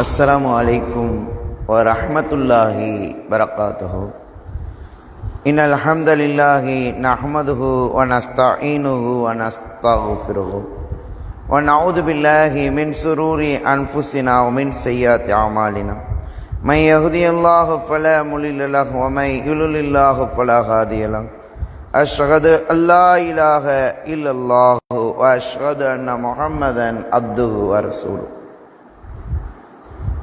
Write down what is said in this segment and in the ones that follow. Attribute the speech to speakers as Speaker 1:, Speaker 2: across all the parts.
Speaker 1: السلام عليكم ورحمة الله وبركاته. إن الحمد لله نحمده ونستعينه ونستغفره ونعوذ بالله من شرور أنفسنا ومن سيئات أعمالنا. من يهدي الله فلا مضل له ومن يضلل الله فلا هادي له. أشهد أن لا إله إلا الله وأشهد أن محمدا عبده ورسوله.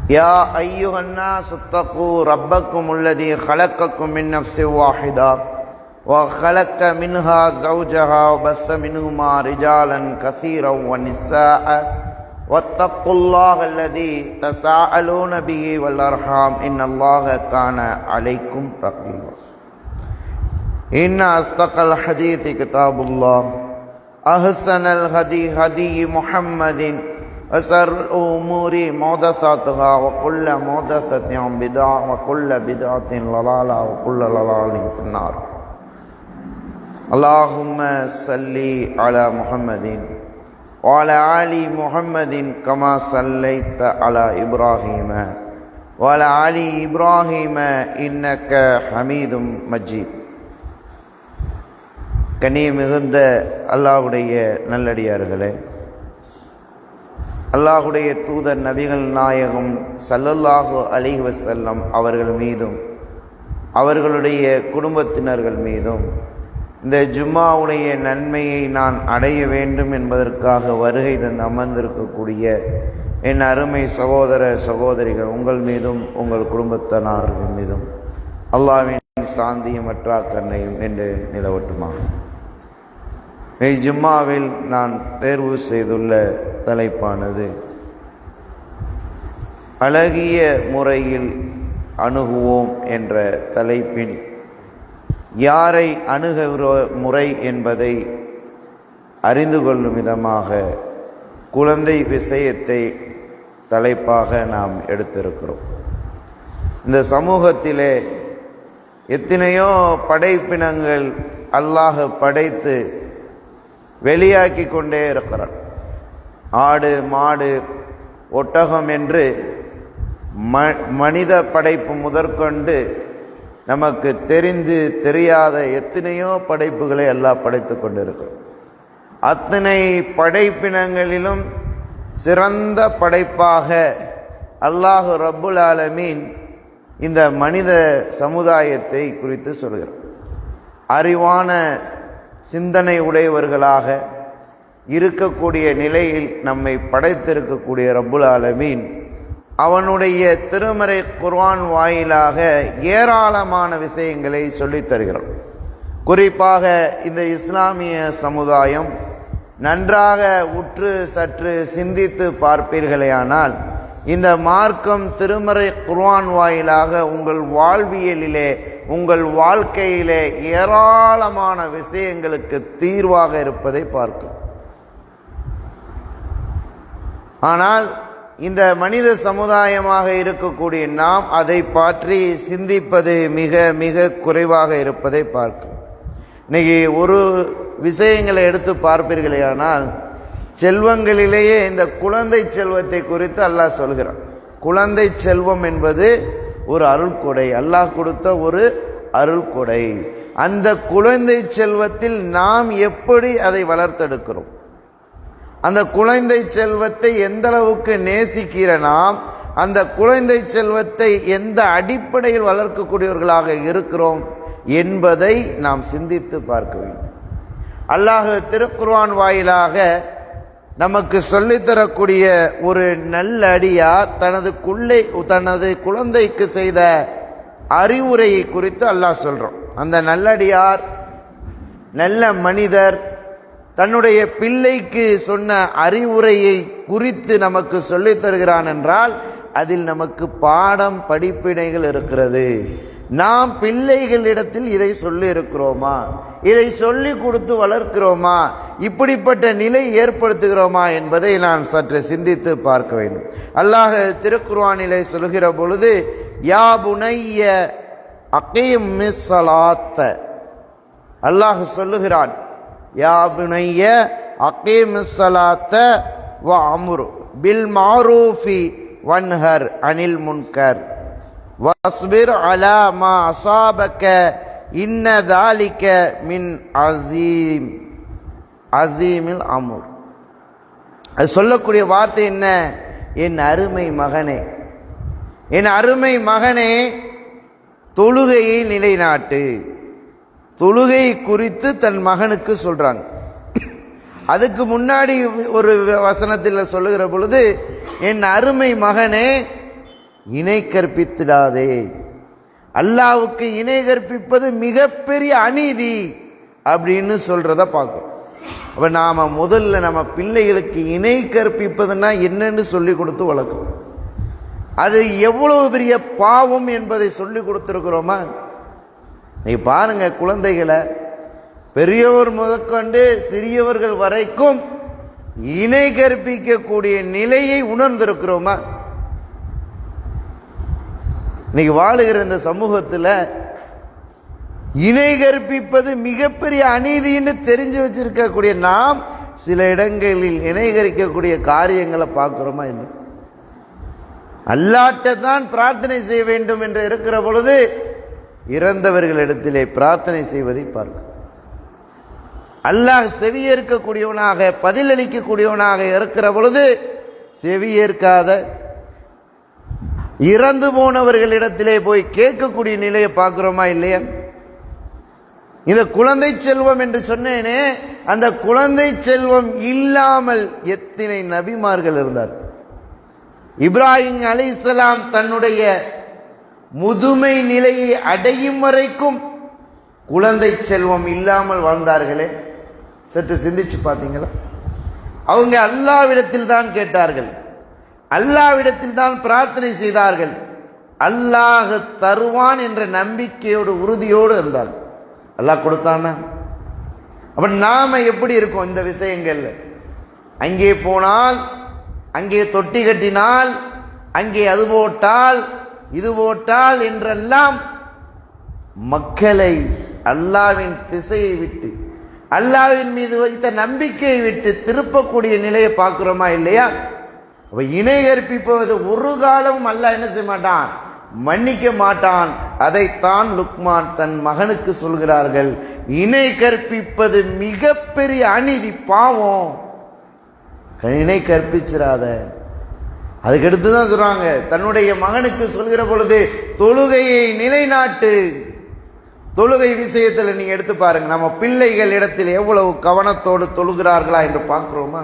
Speaker 1: يا أيها الناس اتقوا ربكم الذي خلقكم من نفس واحدة وخلق منها زوجها وبث منهما رجالا كثيرا ونساء واتقوا الله الذي تساءلون به والأرحام إن الله كان عليكم رقيبا. إن أصدق الحديث كتاب الله أحسن الهدي هدي محمد وشر الأمور محدثاتها وكل محدثة بدعة وكل بدعة ضلالة وكل ضلالة في النار. اللهم صل على محمد وعلى آل محمد كما صليت على إبراهيم وعلى آل إبراهيم إنك حميد مجيد. கண்ணியம் மிகுந்த அல்லாஹ்வுடைய நல்லடியார்களே, அல்லாஹுடைய தூதர் நபிகள் நாயகம் ஸல்லல்லாஹு அலைஹி வஸல்லம் அவர்கள் மீதும் அவர்களுடைய குடும்பத்தினர்கள் மீதும் இந்த ஜும்மாவுடைய நன்மையை நான் அடைய வேண்டும் என்பதற்காக வருகை தந்து அமர்ந்திருக்கக்கூடிய என் அருமை சகோதர சகோதரிகள் உங்கள் மீதும் உங்கள் குடும்பத்தினர்கள் மீதும் அல்லாஹ்வின் சாந்தியும் அற்றாக்கண்ணையும் என்று நிலவட்டுமா. ஜும்மாவில் நான் தேர்வு செய்துள்ள தலைப்பானது அழகிய முறையில் அணுகுவோம் என்ற தலைப்பில் யாரை அணுகுகிற முறை என்பதை அறிந்து கொள்ளும் விதமாக குழந்தை விஷயத்தை தலைப்பாக நாம் எடுத்திருக்கிறோம். இந்த சமூகத்திலே எத்தனையோ படைப்பினங்கள் அல்லாஹ் படைத்து வெளியாக்கி கொண்டே இருக்கிறான். ஆடு மாடு ஒட்டகம் என்று மனித படைப்பு முதற்கொண்டு நமக்கு தெரிந்து தெரியாத எத்தனையோ படைப்புகளை அல்லாஹ் படைத்து கொண்டிருக்கிறான். அத்தனை படைப்பினங்களிலும் சிறந்த படைப்பாக அல்லாஹ் ரப்புல் ஆலமீன் இந்த மனித சமுதாயத்தை குறித்து சொல்கிறார். அறிவான சிந்தனை உடையவர்களாக இருக்கக்கூடிய நிலையில் நம்மை படைத்திருக்கக்கூடிய ரப்புல் ஆலமீன் அவனுடைய திருமறை குர்ஆன் வாயிலாக ஏராளமான விஷயங்களை சொல்லித் தருகிறான். குறிப்பாக இந்த இஸ்லாமிய சமுதாயம் நன்றாக உற்று சற்று சிந்தித்து பார்ப்பீர்களேயானால் இந்த மார்க்கம் திருமறை குர்ஆன் வாயிலாக உங்கள் வாழ்வியலிலே உங்கள் வாழ்க்கையிலே ஏராளமான விஷயங்களுக்கு தீர்வாக இருப்பதை பார்க்கும். ஆனால் இந்த மனித சமுதாயமாக இருக்கக்கூடிய நாம் அதை பற்றி சிந்திப்பது மிக மிக குறைவாக இருப்பதை பார்க்கும். இன்னைக்கு ஒரு விஷயங்களை எடுத்து பார்ப்பீர்களேயானால் செல்வங்களிலேயே இந்த குழந்தை செல்வத்தை குறித்து அல்லாஹ் சொல்கிறான். குழந்தை செல்வம் என்பது ஒரு அருள்கொடை, அல்லாஹ் கொடுத்த ஒரு அருள்கொடை. அந்த குழந்தை செல்வத்தில் நாம் எப்படி அதை வளர்த்தெடுக்கிறோம், அந்த குழந்தை செல்வத்தை எந்த அளவுக்கு நேசிக்கிற நாம் அந்த குழந்தை செல்வத்தை எந்த அடிப்படையில் வளர்க்கக்கூடியவர்களாக இருக்கிறோம் என்பதை நாம் சிந்தித்து பார்க்க வேண்டும். அல்லாஹ் திருக்குர்ஆன் வாயிலாக நமக்கு சொல்லித்தரக்கூடிய ஒரு நல்ல அடியார் தனது குழந்தைக்கு செய்த அறிவுரையை குறித்து அல்லாஹ் சொல்றோம். அந்த நல்லடியார் நல்ல மனிதர் தன்னுடைய பிள்ளைக்கு சொன்ன அறிவுரையை குறித்து நமக்கு சொல்லித் தருகிறான் என்றால் அதில் நமக்கு பாடம் படிப்பினைகள் இருக்கிறது. நாம் பிள்ளைகளிடத்தில் இதை சொல்லி இருக்கிறோமா, இதை சொல்லி கொடுத்து வளர்க்கிறோமா, இப்படிப்பட்ட நிலை ஏற்படுத்துகிறோமா என்பதை நான் சற்று சிந்தித்து பார்க்க வேண்டும். அல்லாஹ் திருக்குர்ஆனிலே சொல்கிற பொழுது யா புனைய அகீமிஸ் ஸலாத்த, அல்லாஹ் சொல்லுகிறான் யா புனைய அகீமிஸ் ஸலாத்த வ அம்ரு பில் மஅரூஃபி வன்ஹர் அனில் முன்கர் வஸ்பிர் அலா மா அஸாபக இன்ன தாலிக மின் அஸீமில் அம்ர். அது சொல்லக்கூடிய வார்த்தை என்ன? என் அருமை மகனே, என் அருமை மகனே, தொழுகையை நிலைநாட்டு. தொழுகை குறித்து தன் மகனுக்கு சொல்றாங்க. அதுக்கு முன்னாடி ஒரு வசனத்தில் சொல்லுகிற பொழுது என் அருமை மகனே இணை கற்பித்திடாதே. அல்லாஹ்வுக்கு இணை கற்பிப்பது மிகப்பெரிய அநீதி அப்படின்னு சொல்றத பார்க்கும். அப்ப நாம முதல்ல நம்ம பிள்ளைகளுக்கு இணை கற்பிப்பதுன்னா என்னன்னு சொல்லி கொடுத்து வளர்க்கணும். அது எவ்வளவு பெரிய பாவம் என்பதை சொல்லி கொடுத்திருக்கிறோமா? நீ பாருங்க, குழந்தைகளை பெரியவர் முதற்கொண்டு சிறியவர்கள் வரைக்கும் இணை கற்பிக்கக்கூடிய நிலையை உணர்ந்திருக்கிறோமா? இன்னைக்கு வாழுகிற இந்த சமூகத்தில் இணை கற்பிப்பது மிகப்பெரிய அநீதின்னு தெரிஞ்சு வச்சிருக்கக்கூடிய நாம் சில இடங்களில் இணை கற்பிக்கக்கூடிய காரியங்களை பார்க்கிறோமா? என்ன அல்லாஹ்ட்ட தான் பிரார்த்தனை செய்ய வேண்டும் என்று இருக்கிற பொழுது இறந்தவர்களிடத்திலே பிரார்த்தனை செய்வதை பார்க்க, அல்லாஹ் செவியேற்கக்கூடியவனாக பதிலளிக்கக்கூடியவனாக இருக்கிற பொழுது செவியேற்காத இறந்து போனவர்களிடத்திலே போய் கேட்கக்கூடிய நிலையை பார்க்கிறோமா இல்லையா? இந்த குழந்தை செல்வம் என்று சொன்னேனே, அந்த குழந்தை செல்வம் இல்லாமல் எத்தனை நபிமார்கள் இருந்தார். இப்ராஹிம் அலைஹிஸ்ஸலாம் தன்னுடைய முதுமை நிலையை அடையும் வரைக்கும் குழந்தை செல்வம் இல்லாமல் வாழ்ந்தார்களே, சற்று சிந்திச்சு பார்த்தீங்களா? அவங்க அல்லாஹ்விடத்தில் தான் கேட்டார்கள், அல்லாஹ்விடத்தில் தான் பிரார்த்தனை செய்தார்கள், அல்லாஹ் தருவான் என்ற நம்பிக்கையோடு உறுதியோடு இருந்தார். அல்லாஹ் கொடுத்தானா? அப்ப நாம எப்படி இருக்கோம் இந்த விஷயங்கள்ல? அங்கே போனால், அங்கே தொட்டி கட்டினால், அங்கே அது போட்டால் இது போட்டால் என்றெல்லாம் மக்களை அல்லாஹ்வின் திசையை விட்டு அல்லாஹ்வின் மீது வைத்த நம்பிக்கையை விட்டு திருப்பக்கூடிய நிலையை பார்க்கிறோமா இல்லையா? அப்ப இணை கற்பிப்பது ஒரு காலமும் அல்லாஹ் என்ன செய்ய மாட்டான், மன்னிக்க மாட்டான். அதைத்தான் லுக்மான் தன் மகனுக்கு சொல்கிறார்கள், இணை கற்பிப்பது மிகப்பெரிய அநீதி, பாவம், இணை கற்பிச்சிராத. அதுக்கடுத்து தான் சொல்றாங்க, தன்னுடைய மகனுக்கு சொல்கிற பொழுது தொழுகையை நிலைநாட்டு. தொழுகை விஷயத்தில் நீங்க எடுத்து பாருங்க, நம்ம பிள்ளைகள் இடத்தில் எவ்வளவு கவனத்தோடு தொழுகிறார்களா என்று பார்க்கிறோமா?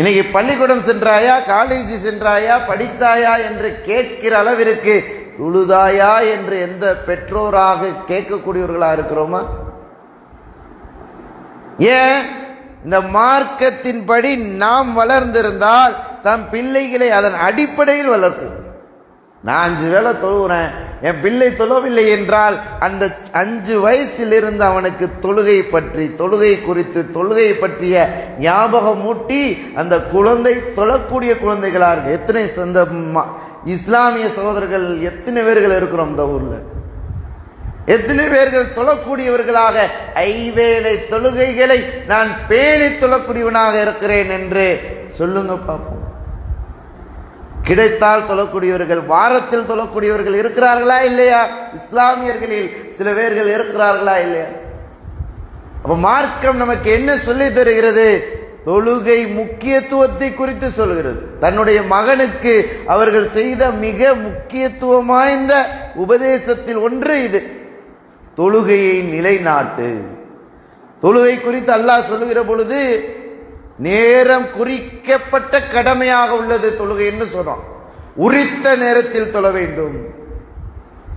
Speaker 1: இன்னைக்கு பள்ளிக்கூடம் சென்றாயா, காலேஜ் சென்றாயா, படித்தாயா என்று கேட்கிற அளவிற்கு தொழுதாயா என்று எந்த பெற்றோராக கேட்கக்கூடியவர்களா இருக்கிறோமா? ஏன்? இந்த மார்க்கத்தின்படி நாம் வளர்ந்திருந்தால் தம் பிள்ளைகளை அதன் அடிப்படையில் வளர்ப்போம். நான் 5 வேளை தொழுகிறேன், என் பிள்ளை தொழவில்லை என்றால் அந்த 5 வயசிலிருந்து அவனுக்கு தொழுகை பற்றி, தொழுகை குறித்து, தொழுகை பற்றிய ஞாபகம் மூட்டி அந்த குழந்தை தொழக்கூடிய குழந்தைகளா இருக்கு. எத்தனை இஸ்லாமிய சகோதரர்கள் எத்தனை பேர்கள் இருக்கிறோம் இந்த ஊர்ல? எத்தனை பேர்கள் தொழக்கூடியவர்களாக ஐவேளை தொழுகைகளை நான் பேணி தொழக்கூடியவனாக இருக்கிறேன் என்று சொல்லுங்க பார்ப்போம். கிடைத்தால் தொழக்கூடியவர்கள், வாரத்தில் தொழக்கூடியவர்கள் இருக்கிறார்களா இல்லையா? இஸ்லாமியர்களில் சில பேர்கள் இருக்கிறார்களா இல்லையா? அப்ப மார்க்கம் நமக்கு என்ன சொல்லி தருகிறது? தொழுகை முக்கியத்துவத்தை குறித்து சொல்கிறது. தன்னுடைய மகனுக்கு அவர்கள் செய்த மிக முக்கியத்துவம் வாய்ந்த உபதேசத்தில் ஒன்று இது. தொழுகையை நிலைநாட்டு. தொழுகை குறித்து அல்லாஹ் சொல்லுகிற பொழுது நேரம் குறிக்கப்பட்ட கடமையாக உள்ளது தொழுகை என்று சொல்றோம். உரித்த நேரத்தில் தொழ வேண்டும்.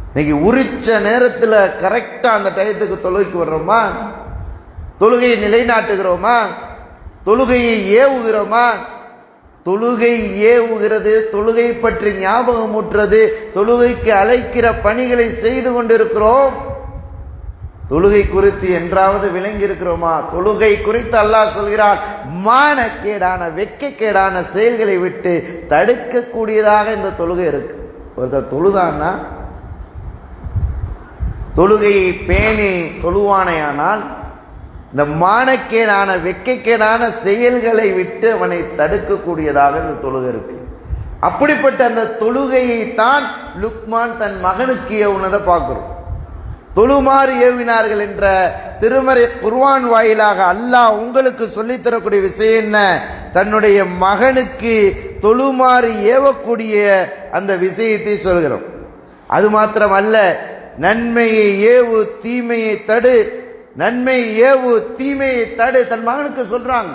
Speaker 1: இன்னைக்கு உரிச்ச நேரத்தில் கரெக்டா அந்த டயத்துக்கு தொழுகைக்கு வர்றோமா? தொழுகையை நிலைநாட்டுகிறோமா? தொழுகையை ஏவுகிறோமா? தொழுகை ஏவுகிறது, தொழுகை பற்றி ஞாபகமூட்டுறது, தொழுகைக்கு அழைக்கிற பணிகளை செய்து கொண்டிருக்கிறோம். தொழுகை குறித்து என்றாவது விளங்கி இருக்கிறோமா? தொழுகை குறித்து அல்லாஹ் சொல்கிறான், மானக்கேடான வெட்கக்கேடான செயல்களை விட்டு தடுக்கக்கூடியதாக இந்த தொழுகை இருக்கு. ஒருத்தர் தொழுதான்னா, தொழுகையை பேணி தொழுவானையானால் இந்த மானக்கேடான வெட்கக்கேடான செயல்களை விட்டு அவனை தடுக்கக்கூடியதாக இந்த தொழுகை இருக்கு. அப்படிப்பட்ட அந்த தொழுகையை தான் லுக்மான் தன் மகனுக்கு ஏவுனதை பார்க்கிறோம். தொழுமாறு ஏவினார்கள் என்ற திருமறை குர்ஆன் வாயிலாக அல்லாஹ் உங்களுக்கு சொல்லித் தரக்கூடிய விஷயம் என்ன? தன்னுடைய மகனுக்கு தொழுமாறு ஏவக்கூடிய அந்த விஷயத்தை சொல்கிறோம். அது மாத்திரமல்ல, நன்மையை ஏவு தீமையை தடு, நன்மை ஏவு தீமையை தடு தன் மகனுக்கு சொல்றாங்க.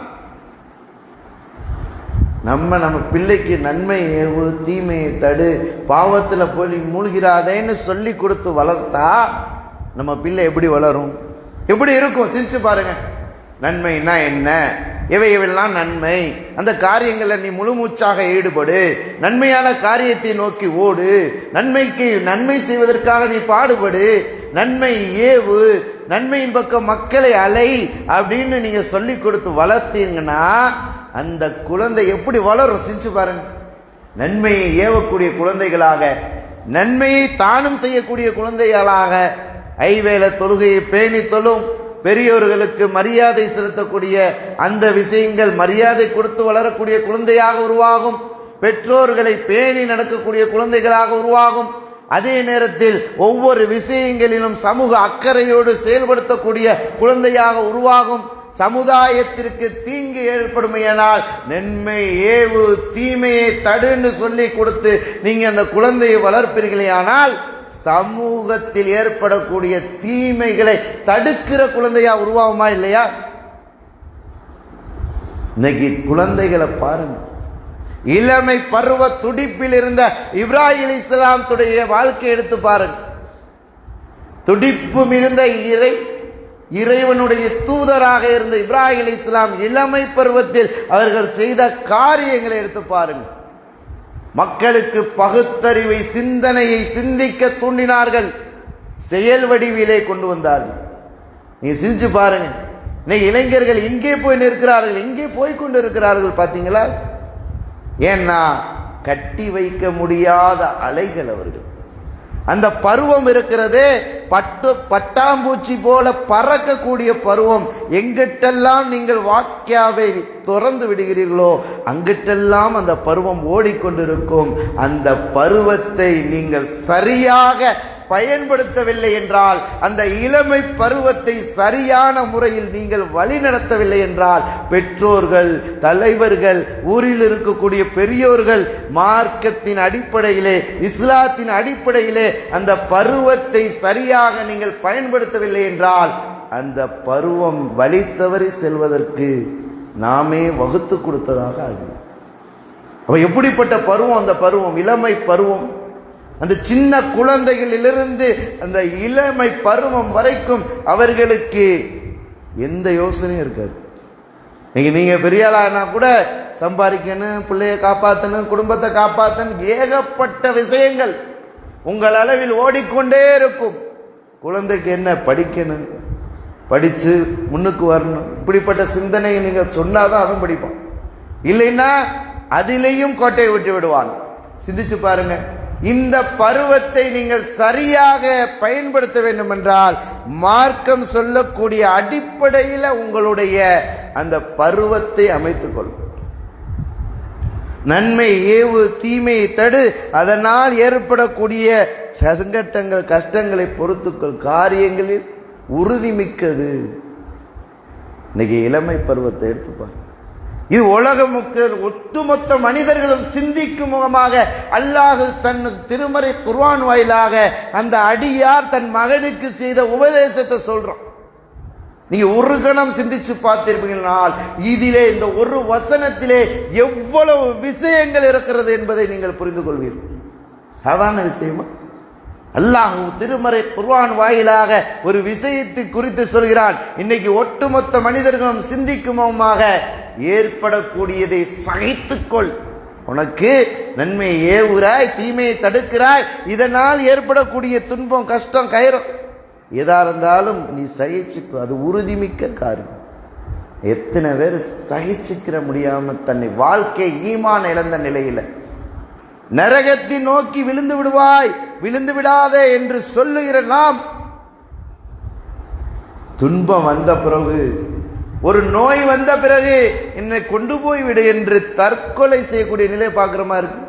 Speaker 1: நம்ம பிள்ளைக்கு நன்மை ஏவு தீமையை தடு, பாவத்துல போய் மூழ்கிறாதேன்னு சொல்லி கொடுத்து வளர்த்தா நம்ம பிள்ளை எப்படி வளரும், எப்படி இருக்கும்? சிந்திச்சு பாருங்க. நன்மைனா என்ன, எவையெல்லாம் நன்மை, அந்த காரியங்களில் நீ முழுமூச்சாக ஈடுபடு, நன்மையான காரியத்தை நோக்கி ஓடு, நன்மைக்கு நன்மை செய்வதற்காக நீ பாடுபடு, நன்மை ஏவு, நன்மையின் பக்கம் மக்களை அலை அப்படின்னு நீங்க சொல்லி கொடுத்து வளர்த்தீங்கன்னா அந்த குழந்தை எப்படி வளரும்? சிந்திச்சு பாருங்க. நன்மையை ஏவக்கூடிய குழந்தைகளாக, நன்மையை தானும் செய்யக்கூடிய குழந்தைகளாக, ஐவேளை தொழுகையை பேணி தொழும், பெரியோர்களுக்கு மரியாதை செலுத்தக்கூடிய அந்த விஷயங்கள் மரியாதை கொடுத்து வளரக்கூடிய குழந்தையாக உருவாகும். பெற்றோர்களை பேணி நடக்கக்கூடிய குழந்தைகளாக உருவாகும். அதே நேரத்தில் ஒவ்வொரு விஷயங்களிலும் சமூக அக்கறையோடு செயல்படுத்தக்கூடிய குழந்தையாக உருவாகும். சமுதாயத்திற்கு தீங்கு ஏற்படுமையானால் நன்மை ஏவு தீமையை தடுன்னு சொல்லி கொடுத்து நீங்க அந்த குழந்தையை வளர்ப்பீர்களேயானால் சமூகத்தில் ஏற்படக்கூடிய தீமைகளை தடுக்கிற குழந்தையா உருவாகுமா இல்லையா? இன்னைக்கு குழந்தைகளை பாருங்க. இளமை பருவ துடிப்பில் இருந்த இப்ராஹிம் அலைஹிஸ்ஸலாமுடைய வாழ்க்கை எடுத்து பாருங்க. துடிப்பு மிகுந்த இறைவனுடைய தூதராக இருந்த இப்ராஹிம் அலைஹிஸ்ஸலாம் இளமை பருவத்தில் அவர்கள் செய்த காரியங்களை எடுத்து பாருங்க. மக்களுக்கு பகுத்தறிவை சிந்தனையை சிந்திக்க தூண்டினார்கள், செயல் வடிவிலே கொண்டு வந்தார்கள். நீங்க சிந்திச்சு பாருங்க. இன்னைக்கு இளைஞர்கள் இங்கே போய் நிற்கிறார்கள், இங்கே போய் கொண்டு இருக்கிறார்கள். பார்த்தீங்களா? ஏன்னா கட்டி வைக்க முடியாத அலைகள் அவர்கள். அந்த பருவம் இருக்கிறதே பட்டாம்பூச்சி போல பறக்கக்கூடிய பருவம். எங்கிட்டெல்லாம் நீங்கள் வாக்கியாவை திறந்து விடுகிறீர்களோ அங்கிட்டெல்லாம் அந்த பருவம் ஓடிக்கொண்டிருக்கும். அந்த பருவத்தை நீங்கள் சரியாக பயன்படுத்தவில்லை என்றால், அந்த இளமை பருவத்தை சரியான முறையில் நீங்கள் வழிநடத்தவில்லை என்றால், பெற்றோர்கள், தலைவர்கள், ஊரில் இருக்கக்கூடிய பெரியோர்கள் மார்க்கத்தின் அடிப்படையிலே, இஸ்லாத்தின் அடிப்படையிலே அந்த பருவத்தை சரியாக நீங்கள் பயன்படுத்தவில்லை என்றால், அந்த பருவம் வழி தவறி செல்வதற்கு நாமே வகுத்து கொடுத்ததாக ஆகும். அப்ப எப்படிப்பட்ட பருவம் அந்த பருவம்? இளமை பருவம். அந்த சின்ன குழந்தைகளிலிருந்து அந்த இளமை பருவம் வரைக்கும் அவர்களுக்கு எந்த யோசனையும் இருக்காது. நீங்க பெரிய ஆளானா கூட சம்பாதிக்கணும், பிள்ளைய காப்பாற்றணும், குடும்பத்தை காப்பாற்றணும், ஏகப்பட்ட விஷயங்கள் உங்கள் அளவில் ஓடிக்கொண்டே இருக்கும். குழந்தைக்கு என்ன? படிக்கணும், படிச்சு முன்னுக்கு வரணும். இப்படிப்பட்ட சிந்தனை நீங்க சொன்னாதான் அவன் படிப்பான். இல்லைன்னா அதிலேயும் கோட்டையை விட்டு விடுவான். சிந்திச்சு பாருங்க. இந்த பருவத்தை நீங்கள் சரியாக பயன்படுத்த வேண்டும் என்றால் மார்க்கம் சொல்லக்கூடிய அடிப்படையில் உங்களுடைய அந்த பருவத்தை அமைத்துக் கொள்ளும். நன்மை ஏவு தீமையை தடு, அதனால் ஏற்படக்கூடிய சங்கட்டங்கள் கஷ்டங்களை பொறுத்துக்கொள், காரியங்களில் உறுதிமிக்கது. இன்னைக்கு இளமை பருவத்தை எடுத்துப்பார். இது உலகமுக்கு ஒட்டுமொத்த மனிதர்களும் சிந்திக்கும் முகமாக அல்லாஹ் தன் திருமறை குர்ஆன் வாயிலாக அந்த அடியார் தன் மகனுக்கு செய்த உபதேசத்தை சொல்றோம். நீங்க ஒரு கணம் சிந்திச்சு பார்த்திருப்பீங்கனால் இதிலே இந்த ஒரு வசனத்திலே எவ்வளவு விஷயங்கள் இருக்கிறது என்பதை நீங்கள் புரிந்து கொள்வீர்கள். சாதாரண விஷயமா? அல்லாஹ் திருமறை குர்ஆன் வாயிலாக ஒரு விஷயத்தை குறித்து சொல்கிறான். இன்னைக்கு ஒட்டுமொத்த மனிதர்களும் சிந்திக்குமோமாக ஏற்படக்கூடியதை சகித்துக்கொள். உனக்கு நன்மையை ஏவுகிறாய், தீமையை தடுக்கிறாய், இதனால் ஏற்படக்கூடிய துன்பம், கஷ்டம், கயிறம் எதா இருந்தாலும் நீ சகிச்சுக்கு. அது உறுதிமிக்க காரியம். எத்தனை பேர் சகிச்சுக்கிற முடியாம தன்னை வாழ்க்கை ஈமான் இழந்த நிலையில நரகத்தை நோக்கி விழுந்து விடுவாய், விழுந்து விடாதே என்று சொல்லுகிற நாம், துன்பம் வந்த பிறகு, ஒரு நோய் வந்த பிறகு என்னை கொண்டு போய் விடு என்று தற்கொலை செய்யக்கூடிய நிலை பார்க்கிறமா இருக்கு.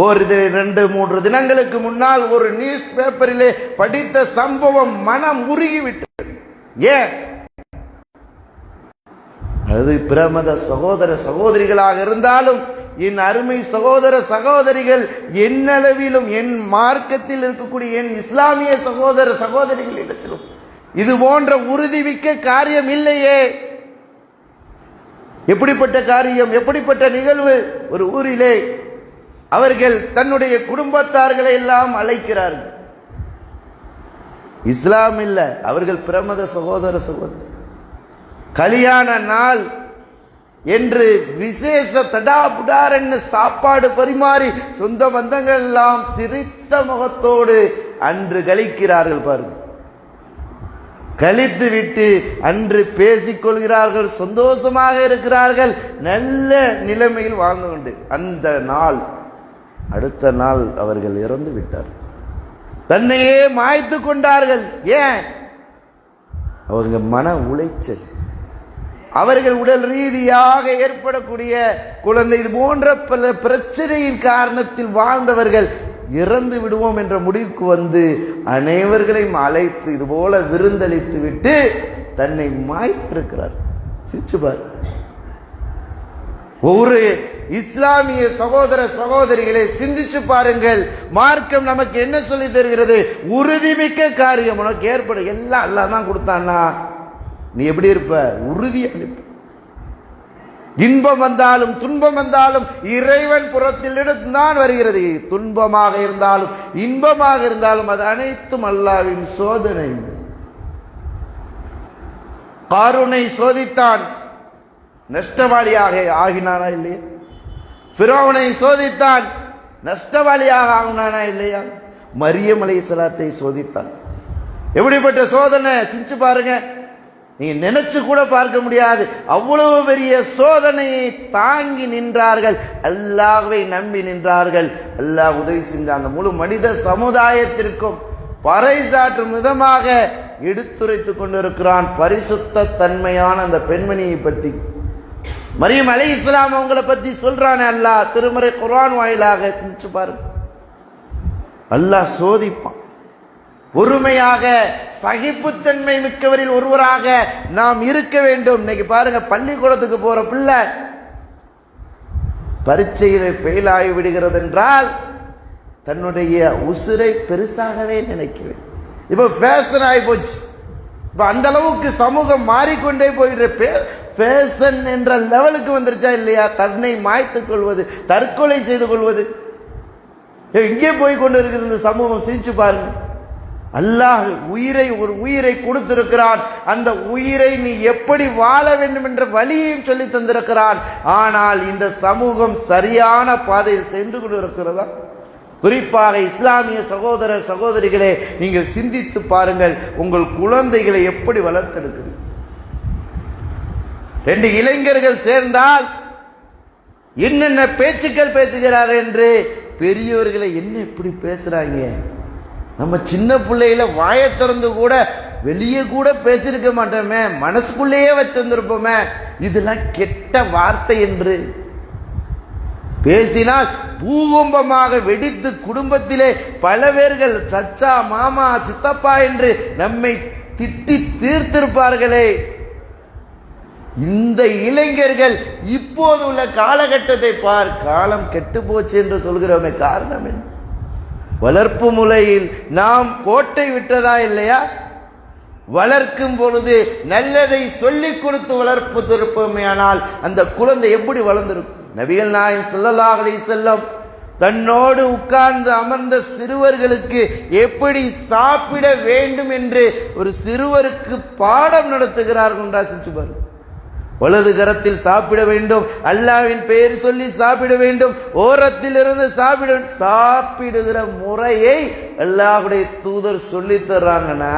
Speaker 1: ஒரு 2-3 தினங்களுக்கு முன்னால் ஒரு நியூஸ் பேப்பரிலே படித்த சம்பவம் மனம் உருகிவிட்டது. ஏன்? அது பிரமத சகோதர சகோதரிகளாக இருந்தாலும், என் அருமை சகோதர சகோதரிகள், என்னளவிலும் என் மார்க்கத்தில் இருக்கக்கூடிய என் இஸ்லாமிய சகோதர சகோதரிகள் இடத்திலும் இது போன்ற உறுதிமிக்க காரியம் இல்லையே. எப்படிப்பட்ட காரியம், எப்படிப்பட்ட நிகழ்வு! ஒரு ஊரிலே அவர்கள் தன்னுடைய குடும்பத்தார்களை எல்லாம் அழைக்கிறார்கள். இஸ்லாம் இல்ல, அவர்கள் பிரமத சகோதர சகோதரி. கல்யாண நாள் என்று விசேஷ தடாபுடார் என்ன சாப்பாடு பரிமாறி சொந்த பந்தங்கள் எல்லாம் சிரித்த முகத்தோடு அன்று கழிக்கிறார்கள். பாருங்கள், கழித்து விட்டு அன்று பேசிக்கொள்கிறார்கள், சந்தோஷமாக இருக்கிறார்கள், நல்ல நிலைமையில் வாழ்ந்து கொண்டு அந்த நாள், அடுத்த நாள் அவர்கள் இறந்து விட்டார். தன்னையே மாய்த்து கொண்டார்கள். ஏன்? அவங்க மன உளைச்சல், அவர்கள் உடல் ரீதியாக ஏற்படக்கூடிய குழந்தை, இது போன்ற பல பிரச்சனையின் காரணத்தில் வாழ்ந்தவர்கள் இறந்து விடுவோம் என்ற முடிவுக்கு வந்து அனைவர்களையும் அழைத்து இதுபோல விருந்தளித்து விட்டு தன்னை மாய்த்திருக்கிறார். சிரிச்சுபார். ஒரு இஸ்லாமிய சகோதர சகோதரிகளை சிந்திச்சு பாருங்கள். மார்க்கம் நமக்கு என்ன சொல்லி தருகிறது? உறுதிமிக்க காரியம் உனக்கு ஏற்படும். எல்லாம் அல்லாஹ் தான் கொடுத்தான்னா நீ எப்படி இருப்ப? உறுதியா இருப்ப. இன்பம் வந்தாலும் துன்பம் வந்தாலும் இறைவன் புறத்திலிருந்து தான் வருகிறது. துன்பமாக இருந்தாலும் இன்பமாக இருந்தாலும் அது அனைத்தும் அல்லாஹ்வின் சோதனை. காரூனை சோதித்தான், நஷ்டவாளியாக ஆகினானா இல்லையா? ஃபிரௌனை சோதித்தான், நஷ்டவாளியாக ஆகினானா இல்லையா? மரியம் அலைஹிஸ்ஸலாத்தை சோதித்தான். எப்படிப்பட்ட சோதனை சிரிச்சு பாருங்க. நீங்க நினைச்சு கூட பார்க்க முடியாது. அவ்வளவு பெரிய சோதனையை தாங்கி நின்றார்கள், அல்லாஹ்வை நம்பி நின்றார்கள். அல்லாஹ் உதவி செஞ்ச அந்த முழு மனித சமுதாயத்திற்கும் பறைசாற்றும் விதமாக எடுத்துரைத்துக் கொண்டிருக்கிறான் பரிசுத்த தன்மையான அந்த பெண்மணியை பற்றி. மரியம் அலைஹிஸ்ஸலாம் அவங்களை பத்தி சொல்றானே அல்லாஹ் திருமறை குர்ஆன் வாயிலாக. சிந்திச்சு பாருங்க. அல்லாஹ் சோதிப்பான். பொறுமையாக சகிப்புத்தன்மை மிக்கவரில் ஒருவராக நாம் இருக்க வேண்டும். இன்னைக்கு பாருங்க, பள்ளிக்கூடத்துக்கு போற பிள்ளை பரீட்சையில ஃபெயில் ஆகி விடுகிறது என்றால் தன்னுடைய உசுரை பெருசாகவே நினைக்கிறேன். இப்ப ஃபேஷன் ஆகி போச்சு. இப்ப அந்த அளவுக்கு சமூகம் மாறிக்கொண்டே போயிடுற ஃபேஷன் என்ற லெவலுக்கு வந்துருச்சா இல்லையா? தன்னை மாய்த்துக் கொள்வது, தற்கொலை செய்து கொள்வது எங்கே போய் கொண்டு இருக்கிற இந்த சமூகம். சிரிச்சு பாருங்க. அல்லாஹ் ஒரு உயிரை கொடுத்திருக்கிறான். அந்த உயிரை நீ எப்படி வாழ வேண்டும் என்ற வழியையும் சொல்லி தந்திருக்கிறான். ஆனால் இந்த சமூகம் சரியான பாதையில் சென்று கொண்டிருக்கிறதா? குறிப்பாக இஸ்லாமிய சகோதர சகோதரிகளே, நீங்கள் சிந்தித்து பாருங்கள். உங்கள் குழந்தைகளை எப்படி வளர்த்தெடுக்கிறது? 2 இளைஞர்கள் சேர்ந்தால் என்னென்ன பேச்சுக்கள் பேசுகிறார் என்று பெரியவர்களை என்ன இப்படி பேசுறாங்க? நம்ம சின்ன பிள்ளையில வாயை திறந்து கூட வெளியே கூட பேசியிருக்க மாட்டோமே, மனசுக்குள்ளேயே வச்சிருந்திருப்போமே. இதெல்லாம் கெட்ட வார்த்தை என்று பேசினால் பூகம்பமாக வெடித்து குடும்பத்திலே பல பேர்கள் சச்சா, மாமா, சித்தப்பா என்று நம்மை திட்டி தீர்த்திருப்பார்களே. இந்த இளைஞர்கள் இப்போது உள்ள காலகட்டத்தை பார், காலம் கெட்டு போச்சு என்று சொல்கிறோமே, காரணம் என்ன? வளர்ப்பு முறையில் நாம் கோட்டை விட்டதா இல்லையா? வளர்க்கும் பொழுது நல்லதை சொல்லிக் கொடுத்து வளர்ப்பதிருப்போமே, ஆனால் அந்த குழந்தை எப்படி வளர்ந்திருக்கும்? நபிகள் நாயகம் ஸல்லல்லாஹு அலைஹி வஸல்லம் தன்னோடு உட்கார்ந்து அமர்ந்த சிறுவர்களுக்கு எப்படி சாப்பிட வேண்டும் என்று ஒரு சிறுவருக்கு பாடம் நடத்துகிறார்கள் என்றா சிச்சு பாருங்க. வலது கரத்தில் சாப்பிட வேண்டும், அல்லாஹ்வின் பெயர் சொல்லி சாப்பிட வேண்டும், ஓரத்தில் இருந்து சாப்பிடுகிற முறையை அல்லாஹ்வுடைய தூதர் சொல்லி தர்றாங்கன்னா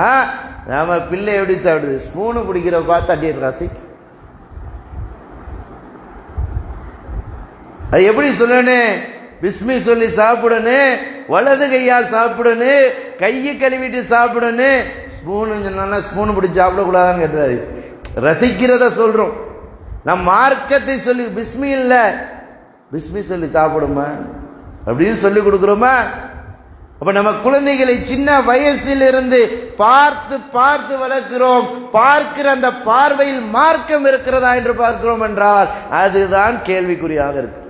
Speaker 1: நாம பிள்ளை எப்படி சாப்பிடுது? ஸ்பூனு பிடிக்கிற பார்த்து அடியே ரசிக்கு. அது எப்படி சொல்லணும்? பிஸ்மி சொல்லி சாப்பிடணும், வலது கையால் சாப்பிடணும், கையை கழுவிட்டு சாப்பிடணும். ஸ்பூனு சொன்னா ஸ்பூனு பிடிச்சி சாப்பிடக்கூடாதான்னு கேட்டாரு. ரசிக்கிறத சொல்றோம். நம் மார்க்கத்தை சொல்லி பிஸ்மி இல்லை, பிஸ்மி சொல்லி சாப்பிடுமா அப்படின்னு சொல்லி கொடுக்குறோமா? அப்ப நம்ம குழந்தைகளை சின்ன வயசில் இருந்து பார்த்து பார்த்து வளர்க்கிறோம். பார்க்கிற அந்த பார்வையில் மார்க்கம் இருக்கிறதா என்று பார்க்கிறோம் என்றால் அதுதான் கேள்விக்குறியாக இருக்கு.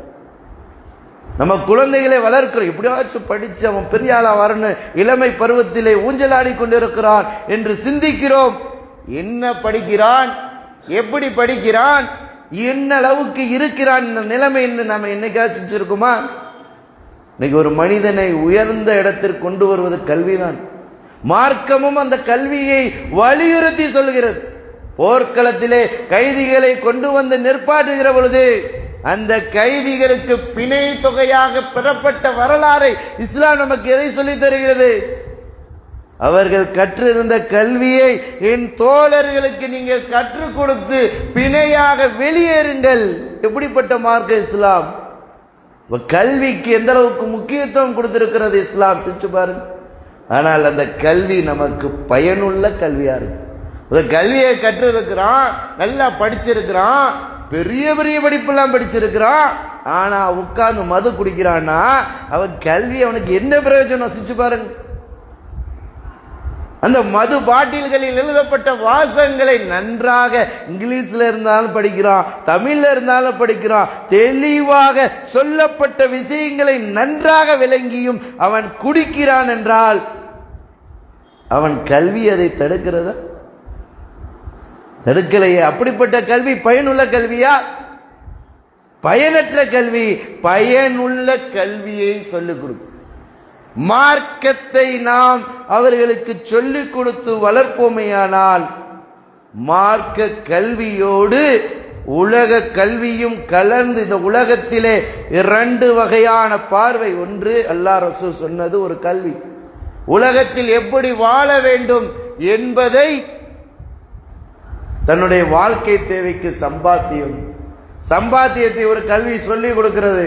Speaker 1: நம்ம குழந்தைகளை வளர்க்கிறோம், எப்படியாச்சும் படிச்சு அவன் பெரிய ஆளா வரணும், இளமை பருவத்திலே ஊஞ்சலாடி கொண்டிருக்கிறான் என்று சிந்திக்கிறோம். என்ன படிக்கிறான், எப்படி படிக்கிறான், என்ன அளவுக்கு இருக்கிறான், இந்த நிலைமை என்று நம்ம என்னைக்காச்சும் செஞ்சிருக்குமா? இன்னைக்கு ஒரு மனிதனை உயர்ந்த இடத்திற்கு கொண்டு வருவது கல்விதான். மார்க்கமும் அந்த கல்வியை வலியுறுத்தி சொல்கிறது. போர்க்களத்திலே கைதிகளை கொண்டு வந்து நிற்பாட்டுகிற பொழுது அந்த கைதிகளுக்கு பிணை தொகையாக பெறப்பட்ட வரலாறை இஸ்லாம் நமக்கு எதை சொல்லித் தருகிறது? அவர்கள் கற்றிருந்த கல்வியை என் தோழர்களுக்கு நீங்கள் கற்றுக் கொடுத்து பிணையாக வெளியேறுங்கள். எப்படிப்பட்ட மார்க்க இஸ்லாம்! கல்விக்கு எந்த அளவுக்கு முக்கியத்துவம் கொடுத்திருக்கிறது இஸ்லாம், சிரிச்சு பாருங்க. ஆனால் அந்த கல்வி நமக்கு பயனுள்ள கல்வியா இருக்கு. அந்த கல்வியை கற்று இருக்கிறான், நல்லா படிச்சிருக்கிறான், பெரிய பெரிய படிப்பெல்லாம் படிச்சிருக்கிறான், ஆனா உட்கார்ந்து மது குடிக்கிறான்னா அவன் கல்வி அவனுக்கு என்ன பிரயோஜனம்? சிரிச்சு பாருங்க. அந்த மது பாட்டில்களில் எழுதப்பட்ட வாசகங்களை நன்றாக இங்கிலீஷ்ல இருந்தாலும் படிக்கிறான், தமிழ்ல இருந்தாலும் படிக்கிறான், தெளிவாக சொல்லப்பட்ட விஷயங்களை நன்றாக விளங்கியும் அவன் குடிக்கிறான் என்றால் அவன் கல்வி அதை தடுக்கிறதா? தடுக்கலையே. அப்படிப்பட்ட கல்வி பயனுள்ள கல்வியா? பயனற்ற கல்வி. பயனுள்ள கல்வியை சொல்லிக் கொடுக்கும். மார்க்கத்தை நாம் அவர்களுக்கு சொல்லிக் கொடுத்து வளர்ப்போமையானால் மார்க்க கல்வியோடு உலக கல்வியும் கலந்து இந்த உலகத்திலே 2 வகையான பார்வை. ஒன்று அல்லாஹ் ரசூல் சொன்னது ஒரு கல்வி, உலகத்தில் எப்படி வாழ வேண்டும் என்பதை தன்னுடைய வாழ்க்கை தேவைக்கு சம்பாத்தியத்தை ஒரு கல்வி சொல்லிக் கொடுக்கிறது.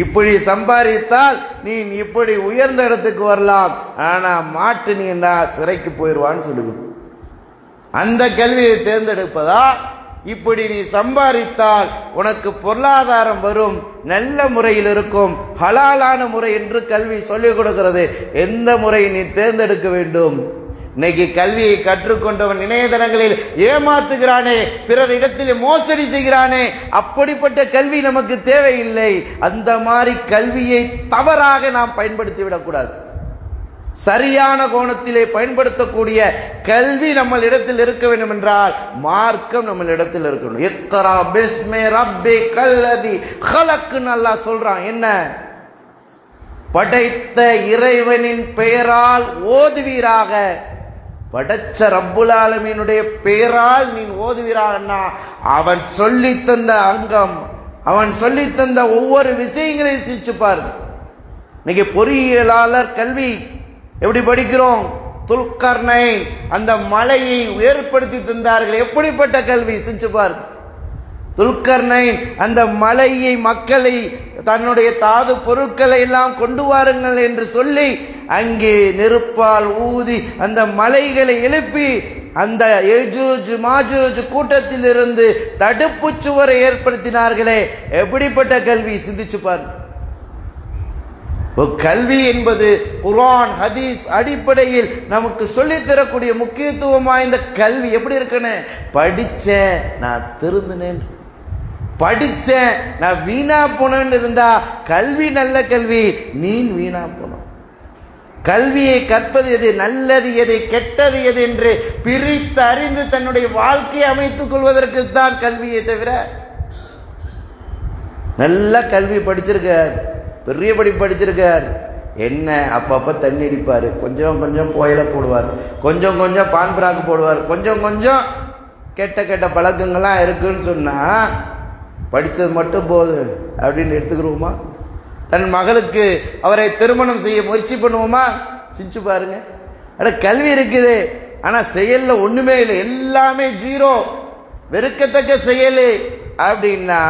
Speaker 1: இப்படி சம்பாதித்தால் நீ இப்படி உயர்ந்த இடத்துக்கு வரலாம், ஆனா மாட்டு நீ என்ன சிறைக்கு போயிடுவான்னு சொல்லுவோம். அந்த கல்வியை தேர்ந்தெடுப்பதா? இப்படி நீ சம்பாதித்தால் உனக்கு பொருளாதாரம் வரும், நல்ல முறையில் இருக்கும், ஹலாலான முறை என்று கல்வி சொல்லிக் கொடுக்கிறது. எந்த முறையை நீ தேர்ந்தெடுக்க வேண்டும்? இன்னைக்கு கல்வியை கற்றுக்கொண்டவன் இணையதளங்களில் ஏமாத்துகிறானே, பிறர் இடத்தில் மோசடி செய்கிறானே, அப்படிப்பட்ட கல்வி நமக்கு தேவையில்லை. அந்த மாதிரி கல்வியை தவறாக நாம் பயன்படுத்தி விடக்கூடாது. சரியான கோணத்திலே பயன்படுத்தக்கூடிய கல்வி நம்ம இடத்தில் இருக்க வேண்டும் என்றால் மார்க்கம் நம்ம இடத்தில் இருக்கணும். இக்ரா பிஸ்மி ரப்பிக்கல்லதி கலக்னு அல்லாஹ் சொல்றான். என்ன? படைத்த இறைவனின் பெயரால் ஓதுவீராக. படைச்ச ரப்புல் ஆலமீனுடைய பெயரால் நீ ஓதுவீராகன்னா அவன் சொல்லி தந்த அங்கம், அவன் சொல்லி தந்த ஒவ்வொரு விஷயங்களையும் சிரிச்சு பாருங்க. இன்னைக்கு பொறியியலாளர் கல்வி எப்படி படிக்கிறோம்? துல்கர்னைன் அந்த மலையை ஏற்படுத்தி தந்தார்கள். எப்படிப்பட்ட கல்வி சிரிச்சு பாருங்க. துல்கர்னைன் அந்த மலையை மக்களை தன்னுடைய தாது பொருட்களை எல்லாம் கொண்டு வாருங்கள் என்று சொல்லி அங்கே நெருப்பால் ஊதி அந்த மலைகளை எழுப்பி அந்த யஜூஜ் மாஜூஜ் கூட்டத்தில் இருந்து தடுப்பு சுவரை ஏற்படுத்தினார்களே, எப்படிப்பட்ட கல்வி! சிந்திச்சு பாருங்க. கல்வி என்பது குர்ஆன் ஹதீஸ் அடிப்படையில் நமக்கு சொல்லித் தரக்கூடிய முக்கியத்துவம் வாய்ந்த கல்வி. எப்படி இருக்குன்னு, படிச்சேன் நான் திருந்தினேன், படிச்சேன் நான் வீணா போனேன்னு இருந்தா கல்வி நல்ல கல்வி, நீ வீணா போன. கல்வியை கற்பது எது, நல்லது எது, கெட்டது எது என்று பிரித்து அறிந்து தன்னுடைய வாழ்க்கையை அமைத்துக் கொள்வதற்கு தான் கல்வியை தவிர. நல்ல கல்வி படிச்சிருக்கார், பெரிய படிப்பு படிச்சிருக்கார், என்ன அப்பப்ப தண்ணி அடிப்பார், கொஞ்சம் கொஞ்சம் புயல போடுவார், கொஞ்சம் கொஞ்சம் பான்பராக்கு போடுவார், கொஞ்சம் கொஞ்சம் கெட்ட கெட்ட பழக்கங்கள்லாம் இருக்குன்னு சொன்னா படித்தது மட்டும் போதும் அப்படின்னு எடுத்துக்கிறோமா? தன் மகளுக்கு அவரை திருமணம் செய்ய முயற்சி பண்ணுவோமா? சிரிச்சு பாருங்க. அட கல்வி இருக்குது, ஆனா செயல்ல ஒண்ணுமே இல்லை, எல்லாமே ஜீரோ, வெறுக்கத்தக்க செயல் அப்படின்னா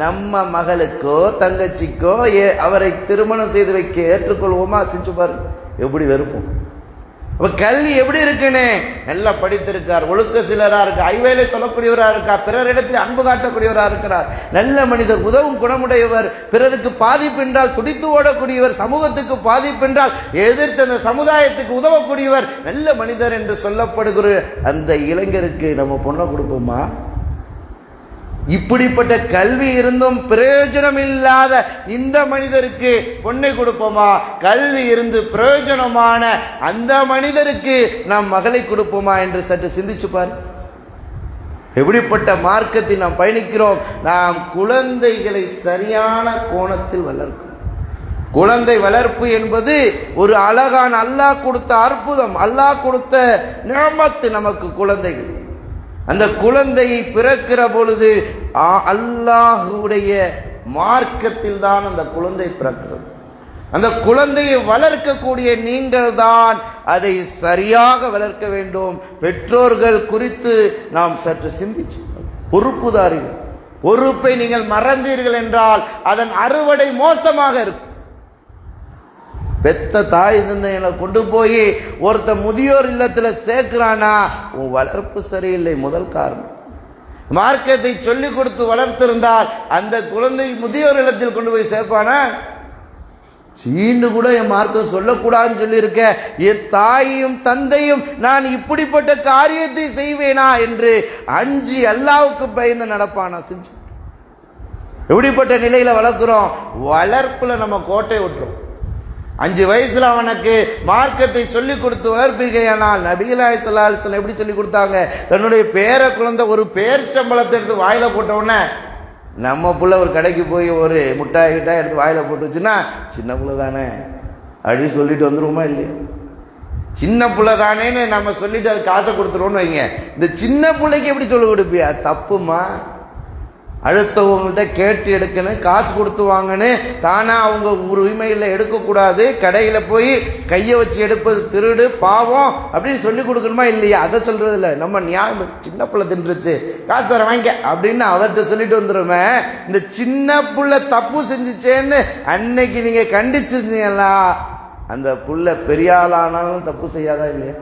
Speaker 1: நம்ம மகளுக்கோ தங்கச்சிக்கோ அவரை திருமணம் செய்து வைக்க ஏற்றுக்கொள்வோமா? சிரிச்சு பாருங்க, எப்படி வெறுப்போம். அப்ப கல்வி எப்படி இருக்குன்னு, நல்லா படித்திருக்கார், ஒழுக்க சிலரா இருக்கு, ஐவேளை தொழக்கூடியவரா இருக்கார், பிறரிடத்தில் அன்பு காட்டக்கூடியவரா இருக்கிறார், நல்ல மனிதர், உதவும் குணமுடையவர், பிறருக்கு பாதிப்பு என்றால் துடித்து ஓடக்கூடியவர், சமூகத்துக்கு பாதிப்பு என்றால் எதிர்த்து அந்த சமுதாயத்துக்கு உதவக்கூடியவர், நல்ல மனிதர் என்று சொல்லப்படுகிற அந்த இளைஞருக்கு நம்ம பொண்ணை கொடுப்போமா? இப்படிப்பட்ட கல்வி இருந்தும் பிரயோஜனம் இல்லாத இந்த மனிதருக்கு பொண்ணை கொடுப்போமா? கல்வி இருந்து பிரயோஜனமான அந்த மனிதருக்கு நாம் மகளை கொடுப்போமா என்று சற்று சிந்திச்சு பார். எப்படிப்பட்ட மார்க்கத்தில் நாம் பயணிக்கிறோம்? நாம் குழந்தைகளை சரியான கோணத்தில் வளர்க்கிறோம். குழந்தை வளர்ப்பு என்பது ஒரு அழகான அல்லாஹ் கொடுத்த அற்புதம், அல்லாஹ் கொடுத்த நிஅமத் நமக்கு குழந்தைகள். அந்த குழந்தையை பிறக்கிற பொழுது அல்லாஹ்வுடைய மார்க்கத்தில் தான் அந்த குழந்தை பிறக்கிறது. அந்த குழந்தையை வளர்க்கக்கூடிய நீங்கள் தான் அதை சரியாக வளர்க்க வேண்டும். பெற்றோர்கள் குறித்து நாம் சற்று சிந்திச்சு, பொறுப்புதாரிகள், பொறுப்பை நீங்கள் மறந்தீர்கள் என்றால் அதன் அறுவடை மோசமாக இருக்கும். பெத்த தாய் தந்தைகளை கொண்டு போய் ஒருத்த முதியோர் இல்லத்துல சேர்க்கிறானா, உன் வளர்ப்பு சரியில்லை முதல் காரணம். மார்க்கத்தை சொல்லிக் கொடுத்து வளர்த்திருந்தால் அந்த குழந்தை முதியோர் இல்லத்தில் கொண்டு போய் சேர்ப்பானா? சீண்டு கூட என் மார்க்கம் சொல்லக்கூடாதுன்னு சொல்லியிருக்க, என் தாயும் தந்தையும் நான் இப்படிப்பட்ட காரியத்தை செய்வேனா என்று அஞ்சி அல்லாவுக்கு பயந்து நடப்பானா? செஞ்சு எப்படிப்பட்ட நிலையில வளர்க்கிறோம்? வளர்ப்புல நம்ம கோட்டை விட்டுறோம். 5 வயசுல அவனுக்கு மார்க்கத்தை சொல்லிக் கொடுத்து வளர்ப்பீர்களானால் நபிகள் நாயகம் ஸல்லல்லாஹு அலைஹி வஸல்லம் எப்படி சொல்லிக் கொடுத்தாங்க? தன்னுடைய பேர குழந்தை ஒரு பேர்ச்சம்பழத்தை எடுத்து வாயில போட்ட உடனே, நம்ம புள்ள ஒரு கடைக்கு போய் ஒரு முட்டாய் கிட்டாய் எடுத்து வாயில போட்டுச்சுன்னா சின்ன புள்ள தானே அப்படி சொல்லிட்டு வந்துருவோமா இல்லையா? சின்ன புள்ள தானேன்னு நம்ம சொல்லிட்டு அது காசை கொடுத்துருவோம்னு வைங்க. இந்த சின்ன பிள்ளைக்கு எப்படி சொல்லிக் கொடுப்பியா? தப்புமா. அடுத்தவங்கள்ட்ட கேட்டு எடுக்கணும், காசு கொடுத்து வாங்கணும், தானா அவங்க உரிமையில் எடுக்கக்கூடாது, கடையில் போய் கையை வச்சு எடுப்பது திருடு பாவம் அப்படின்னு சொல்லி கொடுக்கணுமா இல்லையா? அதை சொல்றது இல்லை. நம்ம நியாயம், சின்ன பிள்ளை தின்றுச்சு காசு தர வாங்க அப்படின்னு அவர்கிட்ட சொல்லிட்டு வந்துடுமே. இந்த சின்ன பிள்ளை தப்பு செஞ்சுச்சேன்னு அன்னைக்கு நீங்க கண்டிச்சிருந்தீங்களா, அந்த புள்ள பெரிய ஆளானாலும் தப்பு செய்யாதா இல்லையா?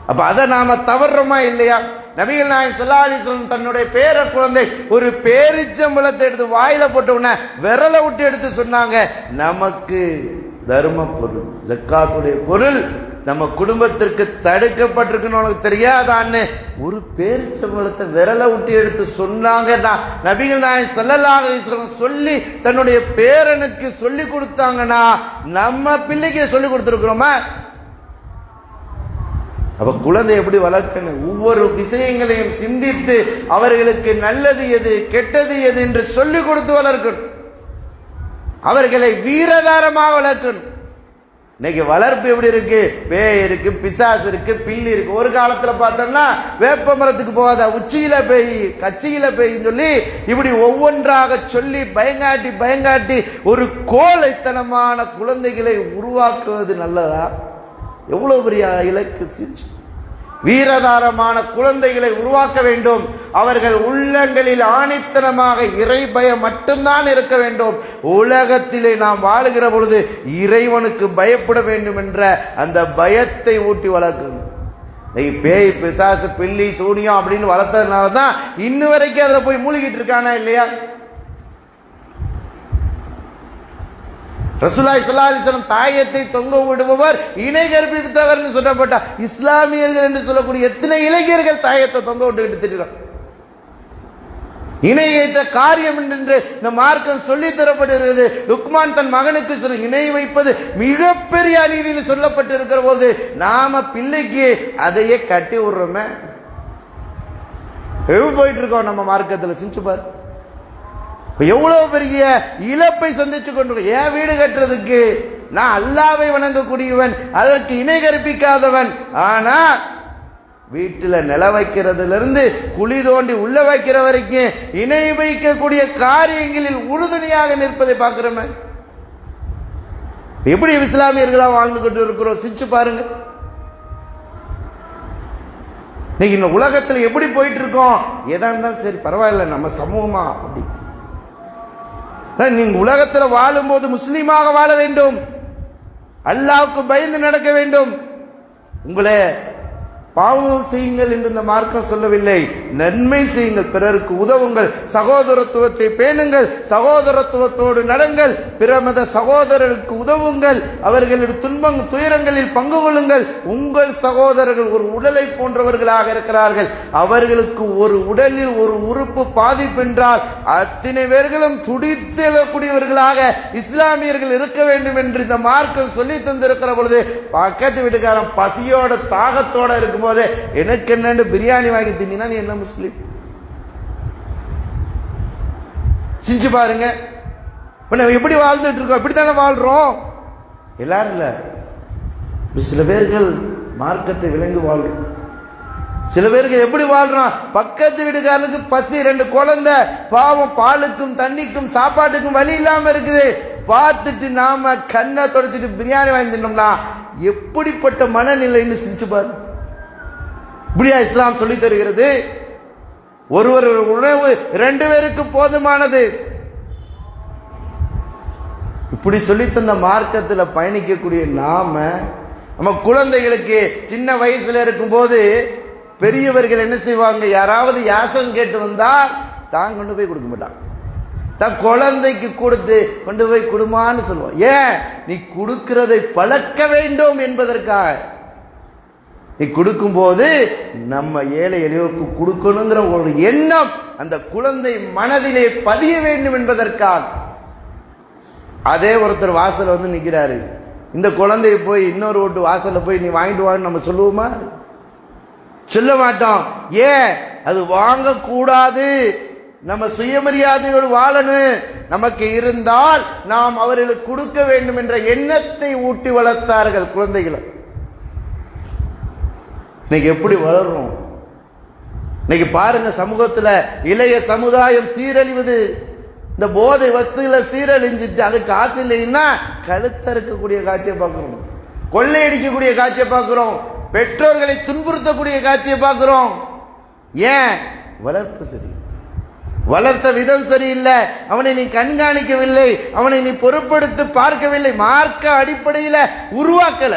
Speaker 1: அப்ப அதை நாம தவறுறோமா இல்லையா? நபிகள் நாயகம் ஸல்லல்லாஹு அலைஹி வஸல்லம் தன்னுடைய பேர குழந்தை ஒரு பேரிச்சம்பழத்தை எடுத்து வாயில போட்ட உடனே விரலை விட்டு எடுத்து சொன்னாங்க, நமக்கு தர்ம பொருள், ஜக்காத்துடைய பொருள் நம்ம குடும்பத்திற்கு தடுக்கப்பட்டிருக்குன்னு உனக்கு தெரியாதான்னு ஒரு பேரிச்சம்பழத்தை விரலை விட்டு எடுத்து சொன்னாங்க. நபிகள் நாயகம் ஸல்லல்லாஹு அலைஹி வஸல்லம் சொல்லி தன்னுடைய பேரனுக்கு சொல்லி கொடுத்தாங்கன்னா நம்ம பிள்ளைக்கு சொல்லி கொடுத்துருக்கிறோமா? அப்ப குழந்தை எப்படி வளர்க்கணும்? ஒவ்வொரு விஷயங்களையும் சிந்தித்து அவர்களுக்கு நல்லது எது கெட்டது எது என்று சொல்லிக் கொடுத்து வளர்க்கணும். அவர்களை வீரதாரமாக வளர்க்கணும். இன்னைக்கு வளர்ப்பு எப்படி இருக்கு? பேய் இருக்கு, பிசாசு இருக்கு, பில்லி இருக்கு. ஒரு காலத்துல பார்த்தோம்னா வேப்ப மரத்துக்கு போகாத, உச்சியில பேய், கச்சியில பேய்ன்னு சொல்லி இப்படி ஒவ்வொன்றாக சொல்லி பயங்காட்டி ஒரு கோழைத்தனமான குழந்தைகளை உருவாக்குவது நல்லதா? எவ்வளவு பெரிய இலக்கு செஞ்சு வீரதாரமான குழந்தைகளை உருவாக்க வேண்டும். அவர்கள் உள்ளங்களில் ஆணித்தனமாக இறை பயம் மட்டும்தான் இருக்க வேண்டும். உலகத்திலே நாம் வாழுகிற பொழுது இறைவனுக்கு பயப்பட வேண்டும் என்ற அந்த பயத்தை ஊட்டி வளர்க்கணும். பேய் பிசாசு பில்லி சூனியம் அப்படின்னு வளர்த்ததுனால தான் இன்ன வரைக்கும் அதில் போய் மூழ்கிட்டு இருக்கானா இல்லையா? ரசூலுல்லாஹி ஸல்லல்லாஹு அலைஹி வஸல்லம் தாயத்தை தொங்க விடுபவர் இணை கற்பித்தவர் சொல்லப்பட்ட இஸ்லாமியர்கள் என்று சொல்லக்கூடிய எத்தனை இளைஞர்கள் தாயத்தை தொங்க விட்டுக்கிட்டு திரிகிறார். இணை வைத்த காரியம் என்று இந்த மார்க்கம் சொல்லி தரப்பட்டிருக்கிறது. லுக்மான் தன் மகனுக்கு சொல்ல இணை வைப்பது மிகப்பெரிய அநீதினு சொல்லப்பட்டு இருக்கிற போது நாம பிள்ளைக்கு அதையே கட்டி விடுறோமே. போயிட்டு இருக்கோம் நம்ம மார்க்கத்தில். சிந்திச்சு பாரு, எவ்வளவு பெரிய இழப்பை சந்திச்சு கொண்டிருக்கோம். ஏன் வீடு கட்டுறதுக்கு நான் அல்லாஹ்வை வணங்கக்கூடியவன், அதற்கு இணை கற்பிக்காதவன். ஆனா வீட்டில் நில வைக்கிறதுல இருந்து குழி தோண்டி உள்ள வைக்கிற வரைக்கும் இணை வைக்கக்கூடிய காரியங்களில் உறுதுணையாக நிற்பதை பார்க்கிறோமே. எப்படி இஸ்லாமியர்களா வாழ்ந்து கொண்டு இருக்கிறோம் சிந்திச்சு பாருங்க. இன்னைக்கு இந்த உலகத்தில் எப்படி போயிட்டு இருக்கோம். எதா இருந்தாலும் சரி பரவாயில்ல, நம்ம சமூகமா அப்படி. நீங்க உலகத்தில் வாழும்போது முஸ்லீமாக வாழ வேண்டும், அல்லாஹ்வுக்கு பயந்து நடக்க வேண்டும். உங்களை பாவம் செய்யுங்கள் என்று இந்த மார்க்கம் சொல்லவில்லை, நன்மை செய்யுங்கள், பிறருக்கு உதவுங்கள், சகோதரத்துவத்தை பேணுங்கள், சகோதரத்துவத்தோடு நடங்கள், பிற மத சகோதரருக்கு உதவுங்கள், அவர்களுடைய துயரங்களில் பங்கு கொள்ளுங்கள். உங்கள் சகோதரர்கள் ஒரு உடலை போன்றவர்களாக இருக்கிறார்கள், அவர்களுக்கு ஒரு உடலில் ஒரு உறுப்பு பாதிப்பென்றால் அத்தனை பேர்களும் துடித்து எழக்கூடியவர்களாக இஸ்லாமியர்கள் இருக்க வேண்டும் என்று இந்த மார்க்கம் சொல்லி தந்திருக்கிற பொழுது பக்கத்து வீட்டுக்காரன் பசியோட தாகத்தோட இருக்கும் போது எனக்கு என்னன்னு பிரியாணி வாங்கி தின்னா நீ என்ன முஸ்லீம்? சிந்திச்சு பாருங்க. எப்படி வாழ்ந்துட்டு இருக்கோம்? இப்படித்தானே வாழ்றோம் எல்லாரும். இல்ல சில பேர்கள் மார்க்கத்தை விளங்கி வாழ்றோம். சில பேருக்கு எப்படி வாழ்றான், பக்கத்து வீட்டுக்காரனுக்கு பசி, 2 குழந்தை, பாவம், பாலுக்கும் தண்ணிக்கும் சாப்பாட்டுக்கும் வழி இல்லாம இருக்குது. பார்த்துட்டு நாம கண்ணை தொடச்சிட்டு பிரியாணி வாங்கி தின்னோம்னா எப்படிப்பட்ட மனநிலைன்னு சிந்திச்சு பாரு. இப்படியா இஸ்லாம் சொல்லி தருகிறது? ஒருவர் உணவு 2 பேருக்கு போதுமானது. இப்படி சொல்லி தந்த மார்க்கத்தில் பயணிக்கக்கூடிய நாம நம்ம குழந்தைகளுக்கு சின்ன வயசுல இருக்கும் போது பெரியவர்கள் என்ன செய்வாங்க, யாராவது யாசகம் கேட்டு வந்தா தான் கொண்டு போய் கொடுக்க மாட்டான், தான் குழந்தைக்கு கொடுத்து கொண்டு போய் கொடுமான்னு சொல்லுவான். ஏன்? நீ கொடுக்கிறதை பழக்க வேண்டும் என்பதற்காக. நீ கொடுக்கும் போது நம்ம ஏழை எளியோருக்கு கொடுக்கணுங்கிற ஒரு எண்ணம் அந்த குழந்தை மனதிலே பதிய வேண்டும் என்பதற்காக. அதே ஒருத்தர் வாசல்ல வந்து நிக்கிறாரு, இந்த குழந்தைய போய் இன்னொரு வீட்டு வாசல்ல போய் நீ வாங்கிட்டு வான்னு நம்ம சொல்லுவோமா? சொல்ல மாட்டோம். ஏன்? அது வாங்க கூடாது, நம்ம சுயமரியாதையோடு வாழணும். நமக்கு இருந்தால் நாம் அவர்களுக்கு கொடுக்க வேண்டும் என்ற எண்ணத்தை ஊட்டி வளர்த்தார்கள் குழந்தைகளை. இன்னைக்கு எப்படி வளர்றோம்? இன்னைக்கு பாருங்க, சமூகத்துல இளைய சமுதாயம் சீரழிவது. இந்த போதை வஸ்துகளை சீரழிஞ்சிட்டு அதுக்கு ஆசை இல்லைன்னா கழுத்த இருக்கக்கூடிய காட்சியை பார்க்கிறோம், கொள்ளையடிக்கக்கூடிய காட்சியை பார்க்கிறோம், பெற்றோர்களை துன்புறுத்தக்கூடிய காட்சியை பார்க்கிறோம். ஏன்? வளர்ப்பு சரி, வளர்த்த விதம் சரியில்லை, அவனை நீ கண்காணிக்கவில்லை, அவனை நீ பொறுப்படுத்தி பார்க்கவில்லை, மார்க்க அடிப்படையில் உருவாக்கல.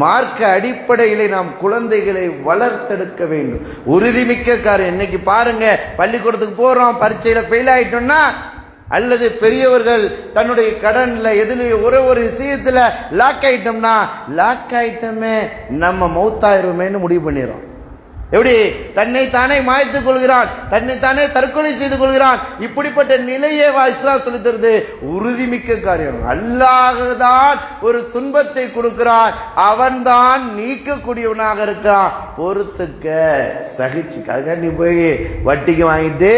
Speaker 1: மார்க்க அடிப்படையிலே நாம் குழந்தைகளை வளர்த்தெடுக்க வேண்டும். உறுதிமிக்க காரியம். இன்னைக்கு பாருங்க, பள்ளிக்கூடத்துக்கு போறோம், பரீட்சையில ஃபெயில் ஆயிட்டோம்னா, அல்லது பெரியவர்கள் தன்னுடைய கடன்ல எதுலயோ ஒரு விஷயத்துல லாக் ஆயிட்டோம்னா, லாக் ஆயிட்டோமே நம்ம மௌத்தாயிருமேன்னு முடிவு பண்ணிடுறோம். எப்படி? தன்னை தானே மாய்த்துக் கொள்கிறான், தன்னை தானே தற்கொலை செய்து கொள்கிறான். இப்படிப்பட்ட நிலையே இஸ்லாம் சொல்லி தருது. உறுதிமிக்க காரியம். அல்லாஹ் தான் ஒரு துன்பத்தை கொடுக்கிறான், அவன் தான் நீக்கக்கூடியவனாக இருக்கான். பொறுத்துக்க, சகிச்சுக்க. அதுக்காக நீ போய் வட்டிக்கு வாங்கிட்டு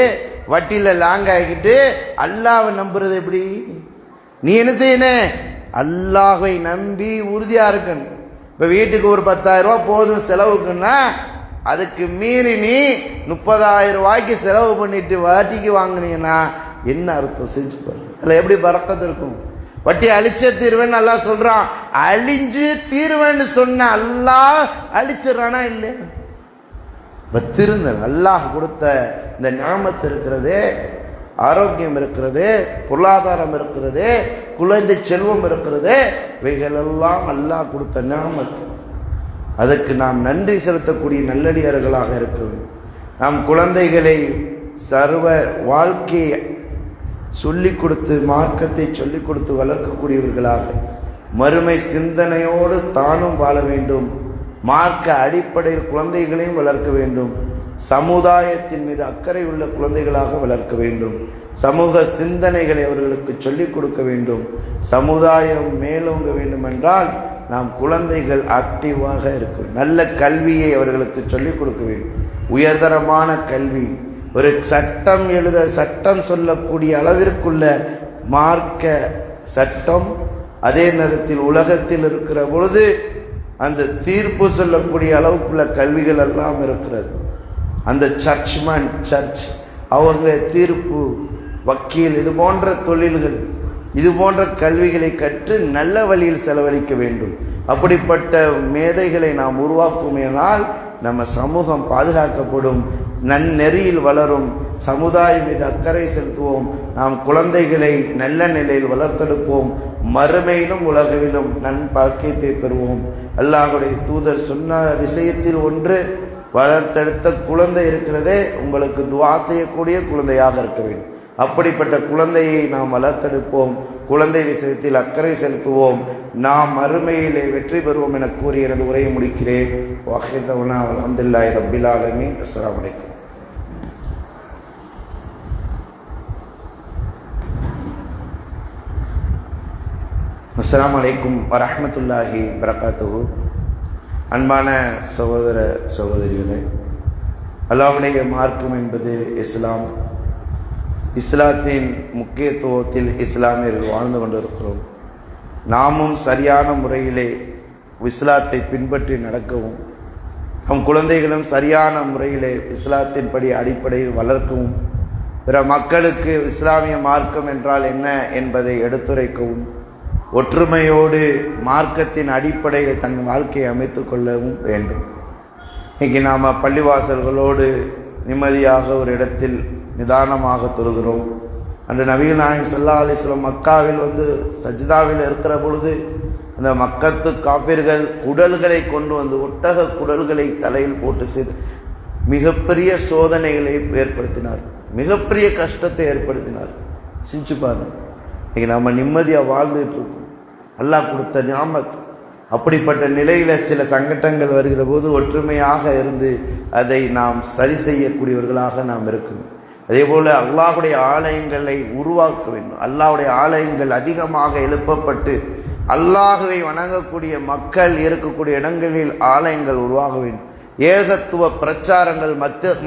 Speaker 1: வட்டியில லாங் ஆகிட்டு அல்லாஹ்வை நம்புறது எப்படி? நீ என்ன செய்யணும்? அல்லாஹ்வை நம்பி உறுதியா இருக்கணும். இப்ப வீட்டுக்கு ஒரு 10,000 ரூபாய் போதும் செலவுக்குன்னா, அதுக்கு மீறி நீ 30,000 ரூபாய்க்கு செலவு பண்ணிட்டு வட்டிக்கு வாங்கினீங்கன்னா என்ன அர்த்தம்? செஞ்சு பாரு. அதுல எப்படி பரக்கத்து இருக்கும்? வட்டி அழிச்சே தீர்வேன்னு அல்லாஹ் சொல்றான். அழிஞ்சு தீர்வேன்னு சொன்ன அல்லாஹ் அழிச்சிடறானா இல்லை? திருந்த அல்லாஹ் கொடுத்த இந்த ஞாபகத்து இருக்கிறது, ஆரோக்கியம் இருக்கிறது, பொருளாதாரம் இருக்கிறது, குழந்தை செல்வம் இருக்கிறது, இவைகளெல்லாம் அல்லாஹ் கொடுத்த ஞாபகத்து. அதற்கு நாம் நன்றி செலுத்தக்கூடிய நல்லடியார்களாக இருக்க வேண்டும். நாம் குழந்தைகளை சர்வ வாழ்க்கையை சொல்லிக் கொடுத்து மார்க்கத்தை சொல்லிக் கொடுத்து வளர்க்கக்கூடியவர்களாக, மறுமை சிந்தனையோடு தானும் வாழ வேண்டும், மார்க்க அடிப்படையில் குழந்தைகளையும் வளர்க்க வேண்டும், சமுதாயத்தின் மீது அக்கறை உள்ள குழந்தைகளாக வளர்க்க வேண்டும், சமூக சிந்தனைகளை அவர்களுக்கு சொல்லிக் கொடுக்க வேண்டும். சமுதாயம் மேலோங்க வேண்டும் என்றால் நாம் குழந்தைகள் ஆக்டிவாக இருக்க வேண்டும். நல்ல கல்வியை அவர்களுக்கு சொல்லிக் கொடுக்க வேண்டும். உயர்தரமான கல்வி, ஒரு சட்டம் எழுத சட்டம் சொல்லக்கூடிய அளவிற்குள்ள மார்க்க சட்டம், அதே நேரத்தில் உலகத்தில் இருக்கிற பொழுது அந்த தீர்ப்பு சொல்லக்கூடிய அளவுக்குள்ள கல்விகள் எல்லாம் இருக்கிறது. அந்த சர்ச் அவங்க தீர்ப்பு, வக்கீல், இது போன்ற தொழில்கள், இது போன்ற கல்விகளை கற்று நல்ல வழியில் செலவழிக்க வேண்டும். அப்படிப்பட்ட மேதைகளை நாம் உருவாக்குமேனால் நம்ம சமூகம் பாதுகாக்கப்படும், நன்னெறியில் வளரும், சமுதாயம் மீது அக்கறை செலுத்துவோம், நாம் குழந்தைகளை நல்ல நிலையில் வளர்த்தெடுப்போம், மறுமையிலும் உலகிலும் நன்பாக்கியத்தை பெறுவோம். அல்லாஹ்வுடைய தூதர் சொன்ன விஷயத்தில் ஒன்று, வளர்த்தெடுத்த குழந்தை இருக்கிறதே உங்களுக்கு துவா செய்யக்கூடிய குழந்தையாக இருக்க வேண்டும். அப்படிப்பட்ட குழந்தையை நாம் வளர்த்தெடுப்போம், குழந்தை விஷயத்தில் அக்கறை செலுத்துவோம், நாம் மறுமையிலே வெற்றி பெறுவோம் என கூறி எனது உரையை முடிக்கிறேன். அல்ஹம்துலில்லாஹி ரப்பில் ஆலமீன். அஸ்ஸலாமு அலைக்கும். அஸ்ஸலாமு அலைக்கும் வரஹ்மத்துல்லாஹி வபரகாத்துஹு. அன்பான சகோதர சகோதரிகளே, அல்லாஹ்வுடைய மார்க்கம் என்பது இஸ்லாம். இஸ்லாத்தின் முக்கியத்துவத்தில் இஸ்லாமியர்கள் வாழ்ந்து கொண்டிருக்கிறோம். நாமும் சரியான முறையிலே இஸ்லாத்தை பின்பற்றி நடக்கவும், நம் குழந்தைகளும் சரியான முறையிலே இஸ்லாத்தின்படி அடிப்படையில் வளர்க்கவும், பிற மக்களுக்கு இஸ்லாமிய மார்க்கம் என்றால் என்ன என்பதை எடுத்துரைக்கவும், ஒற்றுமையோடு மார்க்கத்தின் அடிப்படையில் தன் வாழ்க்கையை அமைத்து கொள்ளவும் வேண்டும். இன்னைக்கு நாம் பள்ளிவாசல்களோடு நிம்மதியாக ஒரு இடத்தில் நிதானமாக தொழுகிறோம். அன்று நபிகள் நாயகம் ஸல்லல்லாஹு அலைஹி வஸல்லம் மக்காவில் சஜ்தாவில் இருக்கிற பொழுது அந்த மக்கத்து காபிர்கள் குடல்களை கொண்டு வந்து, ஒட்டக குடல்களை தலையில் போட்டு செய்து மிகப்பெரிய சோதனைகளை ஏற்படுத்தினார், மிகப்பெரிய கஷ்டத்தை ஏற்படுத்தினார். சிந்திச்சு பாருங்க, இன்னைக்கு நம்ம நிம்மதியாக வாழ்ந்துட்டு இருக்கோம், அல்லாஹ் கொடுத்த நியாமத். அப்படிப்பட்ட நிலையில சில சங்கடங்கள் வருகிற போது ஒற்றுமையாக இருந்து அதை நாம் சரி செய்யக்கூடியவர்களாக நாம் இருக்கணும். அதே போல அல்லாஹ்வுடைய ஆலயங்களை உருவாக்க வேண்டும். அல்லாஹ்வுடைய ஆலயங்கள் அதிகமாக எழுப்பப்பட்டு அல்லாஹ்வை வணங்கக்கூடிய மக்கள் இருக்கக்கூடிய இடங்களில் ஆலயங்கள் உருவாக வேண்டும். ஏகத்துவ பிரச்சாரங்கள்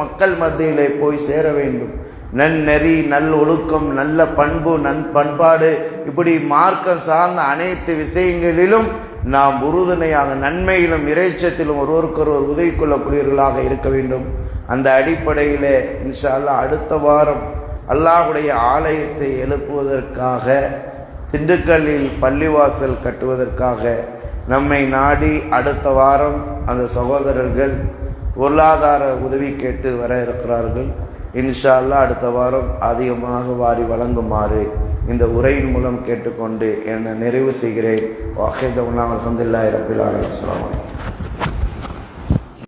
Speaker 1: மக்கள் மத்தியிலே போய் சேர வேண்டும். நன்னெறி, நல் ஒழுக்கம், நல்ல பண்பு, பண்பாடு, இப்படி மார்க்கம் சார்ந்த அனைத்து விஷயங்களிலும் நாம் உறுதுணையாக, நன்மையிலும் இறைச்சத்திலும் ஒருவருக்கொருவர் உதவி கொள்ளக்கூடியவர்களாக இருக்க வேண்டும். அந்த அடிப்படையில் இன்ஷா அல்லாஹ் அடுத்த வாரம் அல்லாஹ்வுடைய ஆலயத்தை எழுப்புவதற்காக, திண்டுக்கல்லில் பள்ளிவாசல் கட்டுவதற்காக நம்மை நாடி அடுத்த வாரம் அந்த சகோதரர்கள் பொருளாதார உதவி கேட்டு வர இருக்கிறார்கள். இன்ஷா அல்லாஹ் அடுத்த வாரம் அதிகமாக வாரி வழங்குமாறு இந்த உரையின் மூலம் கேட்டுக்கொண்டு என்னை நிறைவு செய்கிறேன். அல்ஹம்துலில்லாஹி ரப்பில் ஆலமீன்.